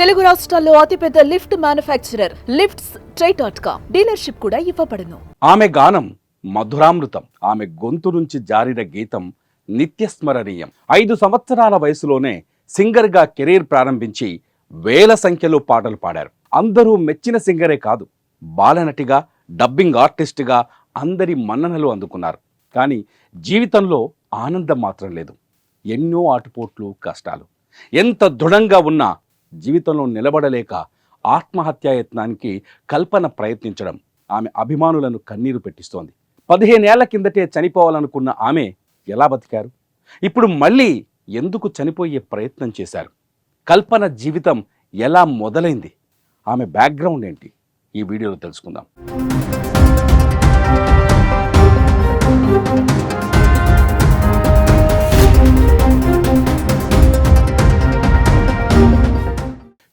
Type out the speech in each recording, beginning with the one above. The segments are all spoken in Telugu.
తెలుగు రాష్ట్రాల్లో అతిపెద్ద లిఫ్ట్ మ్యానుఫ్యాక్చరర్ లిఫ్ట్స్ ట్రై.com డీలర్షిప్ కూడా ఇవ్వబడును. ఆమె గానం మధురామృతం. ఆమె గొంతు నుంచి జారిన గీతం నిత్యస్మరణీయం. 5 సంవత్సరాల వయసులోనే సింగర్గా కెరీర్ ప్రారంభించి వేల సంఖ్యలో పాటలు పాడారు. అందరూ మెచ్చిన సింగరే కాదు, బాలనటిగా, డబ్బింగ్ ఆర్టిస్టుగా అందరి మన్ననలు అందుకున్నారు. కానీ జీవితంలో ఆనందం మాత్రం లేదు. ఎన్నో ఆటుపోట్లు, కష్టాలు. ఎంత దృఢంగా ఉన్నా జీవితంలో నిలబడలేక ఆత్మహత్యాయత్నానికి కల్పన ప్రయత్నించడం ఆమె అభిమానులను కన్నీరు పెట్టిస్తోంది. 15 ఏళ్ల కిందటే చనిపోవాలనుకున్న ఆమె ఎలా బతికారు? ఇప్పుడు మళ్ళీ ఎందుకు చనిపోయే ప్రయత్నం చేశారు? కల్పన జీవితం ఎలా మొదలైంది? ఆమె బ్యాక్గ్రౌండ్ ఏంటి? ఈ వీడియోలో తెలుసుకుందాం.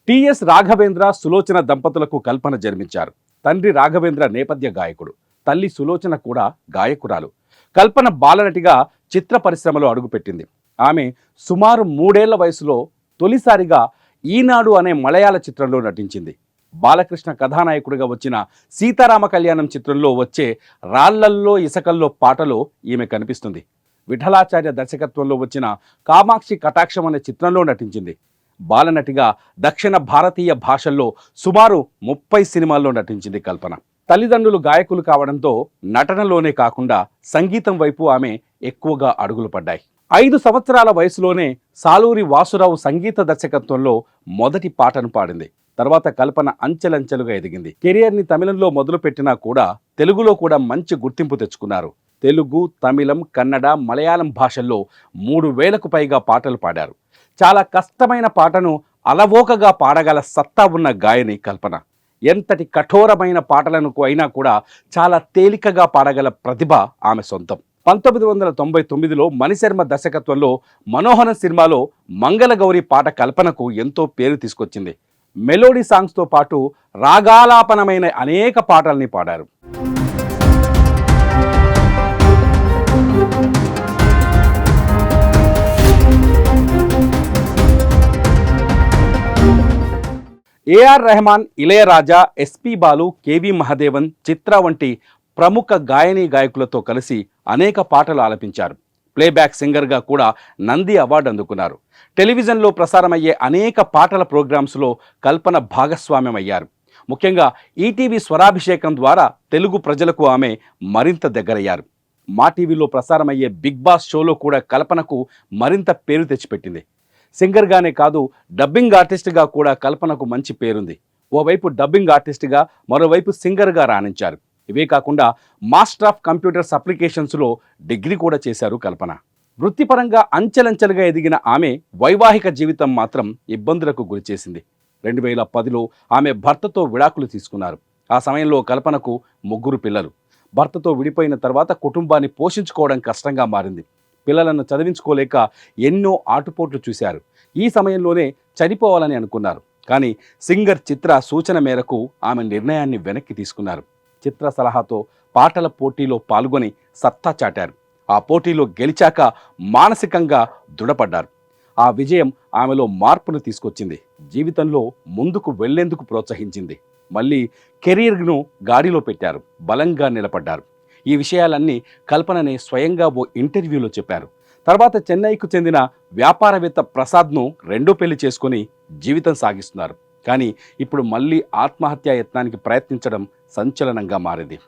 టిఎస్ రాఘవేంద్ర, సులోచన దంపతులకు కల్పన జన్మించారు. తండ్రి రాఘవేంద్ర నేపథ్య గాయకుడు, తల్లి సులోచన కూడా గాయకురాలు. కల్పన బాలనటిగా చిత్ర పరిశ్రమలో అడుగుపెట్టింది. ఆమె సుమారు 3 ఏళ్ల వయసులో తొలిసారిగా ఈనాడు అనే మలయాళ చిత్రంలో నటించింది. బాలకృష్ణ కథానాయకుడిగా వచ్చిన సీతారామ కళ్యాణం చిత్రంలో వచ్చే రాళ్లల్లో ఇసకల్లో పాటలో ఈమె కనిపిస్తుంది. విఠలాచార్య దర్శకత్వంలో వచ్చిన కామాక్షి కటాక్షం అనే చిత్రంలో నటించింది. బాలనటిగా దక్షిణ భారతీయ భాషల్లో సుమారు 30 సినిమాల్లో నటించింది కల్పన. తల్లిదండ్రులు గాయకులు కావడంతో నటనలోనే కాకుండా సంగీతం వైపు ఆమె ఎక్కువగా అడుగులు పడ్డాయి. 5 సంవత్సరాల వయసులోనే సాలూరి వాసురావు సంగీత దర్శకత్వంలో మొదటి పాటను పాడింది. తర్వాత కల్పన అంచెలంచెలుగా ఎదిగింది. కెరియర్ని తమిళంలో మొదలుపెట్టినా కూడా తెలుగులో కూడా మంచి గుర్తింపు తెచ్చుకున్నారు. తెలుగు, తమిళం, కన్నడ, మలయాళం భాషల్లో 3000కు పైగా పాటలు పాడారు. చాలా కష్టమైన పాటను అలవోకగా పాడగల సత్తా ఉన్న గాయని కల్పన. ఎంతటి కఠోరమైన పాటలను అయినా కూడా చాలా తేలికగా పాడగల ప్రతిభ ఆమె సొంతం. 1999లో మణిశర్మ దర్శకత్వంలో మనోహరం సినిమాలో మంగళగౌరి పాట కల్పనకు ఎంతో పేరు తీసుకొచ్చింది. మెలోడీ సాంగ్స్తో పాటు రాగాలాపనమైన అనేక పాటల్ని పాడారు. AR Rahman, Ilaiyaraaja, SP Balu, KV Mahadevan, Chithra వంటి ప్రముఖ గాయనీ గాయకులతో కలిసి అనేక పాటలు ఆలపించారు. ప్లేబ్యాక్ సింగర్గా కూడా నంది అవార్డు అందుకున్నారు. టెలివిజన్లో ప్రసారమయ్యే అనేక పాటల ప్రోగ్రామ్స్లో కల్పన భాగస్వామ్యం అయ్యారు. ముఖ్యంగా ఈటీవీ స్వరాభిషేకం ద్వారా తెలుగు ప్రజలకు ఆమె మరింత దగ్గరయ్యారు. మా టీవీలో ప్రసారమయ్యే బిగ్ బాస్ షోలో కూడా కల్పనకు మరింత పేరు తెచ్చిపెట్టింది. సింగర్గానే కాదు, డబ్బింగ్ ఆర్టిస్ట్గా కూడా కల్పనకు మంచి పేరుంది. ఓవైపు డబ్బింగ్ ఆర్టిస్ట్గా, మరోవైపు సింగర్గా రాణించారు. ఇవే కాకుండా మాస్టర్ ఆఫ్ కంప్యూటర్స్ అప్లికేషన్స్లో డిగ్రీ కూడా చేశారు కల్పన. వృత్తిపరంగా అంచెలంచెలుగా ఎదిగిన ఆమె వైవాహిక జీవితం మాత్రం ఇబ్బందులకు గురిచేసింది. 2010లో ఆమె భర్తతో విడాకులు తీసుకున్నారు. ఆ సమయంలో కల్పనకు 3 పిల్లలు. భర్తతో విడిపోయిన తర్వాత కుటుంబాన్ని పోషించుకోవడం కష్టంగా మారింది. పిల్లలను చదివించుకోలేక ఎన్నో ఆటుపోట్లు చూశారు. ఈ సమయంలోనే చనిపోవాలని అనుకున్నారు. కానీ సింగర్ చిత్ర సూచన మేరకు ఆమె నిర్ణయాన్ని వెనక్కి తీసుకున్నారు. చిత్ర సలహాతో పాటల పోటీలో పాల్గొని సత్తా చాటారు. ఆ పోటీలో గెలిచాక మానసికంగా దృఢపడ్డారు. ఆ విజయం ఆమెలో మార్పును తీసుకొచ్చింది. జీవితంలో ముందుకు వెళ్లేందుకు ప్రోత్సహించింది. మళ్ళీ కెరీర్ను గాడిలో పెట్టారు. బలంగా నిలబడ్డారు. ఈ విషయాలన్నీ కల్పననే స్వయంగా ఓ ఇంటర్వ్యూలో చెప్పారు. తర్వాత చెన్నైకు చెందిన వ్యాపారవేత్త ప్రసాద్ను రెండో పెళ్లి చేసుకుని జీవితం సాగిస్తున్నారు. కానీ ఇప్పుడు మళ్ళీ ఆత్మహత్యా యత్నానికి ప్రయత్నించడం సంచలనంగా మారింది.